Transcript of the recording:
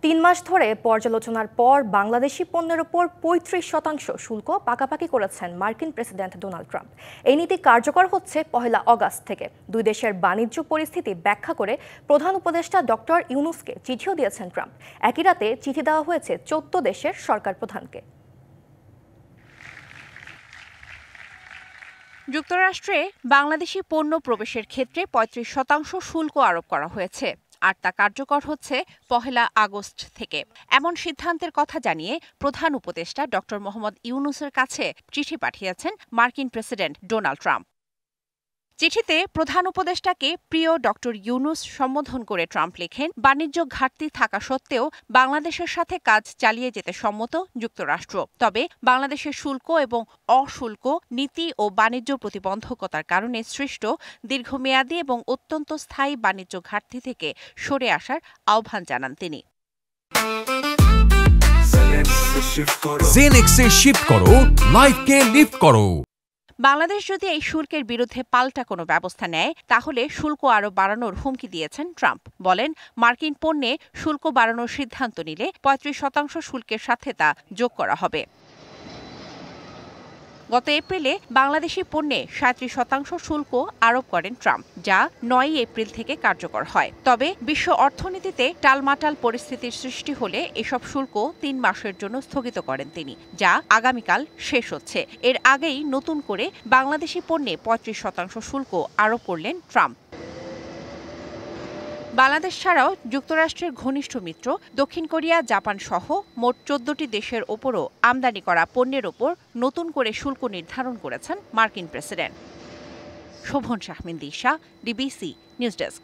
৩ মাস ধরে পর্যালোচনার পর বাংলাদেশি পণ্যের ওপর ৩৫% শুল্ক পাকাপাকি করেছেন মার্কিন প্রেসিডেন্ট ডোনাল্ড ট্রাম্প। এই নীতি কার্যকর হচ্ছে ১ আগস্ট থেকে। দুই দেশের বাণিজ্য পরিস্থিতি ব্যাখ্যা করে প্রধান উপদেষ্টা ডক্টর ইউনুসকে চিঠিও দিয়েছেন ট্রাম্প। একই রাতে চিঠি দেওয়া হয়েছে ১৪ দেশের সরকার প্রধানকে। যুক্তরাষ্ট্রে বাংলাদেশি পণ্য প্রবেশের ক্ষেত্রে ৩৫% শুল্ক আরোপ করা হয়েছে, আর তা কার্যকর হচ্ছে ১ আগস্ট থেকে। এমন সিদ্ধান্তের কথা জানিয়ে প্রধান উপদেষ্টা ডক্টর মোহাম্মদ ইউনুসের কাছে চিঠি পাঠিয়েছেন মার্কিন প্রেসিডেন্ট ডোনাল্ড ট্রাম্প। চিঠিতে প্রধান উপদেষ্টাকে প্রিয় ডক্টর ইউনুস সম্বোধন করে ট্রাম্প লেখেন, বাণিজ্য ঘাটতি থাকা সত্ত্বেও বাংলাদেশের সাথে কাজ চালিয়ে যেতে সম্মত যুক্তরাষ্ট্র। তবে বাংলাদেশের শুল্ক এবং অশুল্ক নীতি ও বাণিজ্য প্রতিবন্ধকতার কারণে সৃষ্ট দীর্ঘমেয়াদী এবং অত্যন্ত স্থায়ী বাণিজ্য ঘাটতি থেকে সরে আসার আহ্বান জানান তিনি। জেনেক্সে শিফট করো, লাইফকে লিফট করো। বাংলাদেশ যদি এই শুল্কের বিরুদ্ধে পাল্টা কোনো ব্যবস্থা নেয়, তাহলে শুল্ক আরও বাড়ানোর হুমকি দিয়েছেন ট্রাম্প। বলেন, মার্কিন পণ্যে শুল্ক বাড়ানোর সিদ্ধান্ত নিলে ৩৫% শুল্কের সাথে তা যোগ করা হবে। গত এপ্রিলে বাংলাদেশি পণ্যে ৩৭% শুল্ক আরোপ করেন ট্রাম্প, যা ৯ এপ্রিল থেকে কার্যকর হয়। তবে বিশ্ব অর্থনীতিতে টালমাটাল পরিস্থিতির সৃষ্টি হলে এসব শুল্ক ৩ মাসের জন্য স্থগিত করেন তিনি, যা আগামীকাল শেষ হচ্ছে। এর আগেই নতুন করে বাংলাদেশি পণ্যে ৩৫% শুল্ক আরোপ করলেন ট্রাম্প। বাংলাদেশ ছাড়াও যুক্তরাষ্ট্রের ঘনিষ্ঠ মিত্র দক্ষিণ কোরিয়া, জাপান সহ মোট ১৪টি দেশের ওপরও আমদানি করা পণ্যের ওপর নতুন করে শুল্ক নির্ধারণ করেছেন মার্কিন প্রেসিডেন্ট। শোভন শাহমিন দিশা, ডিবিসি নিউজ ডেস্ক।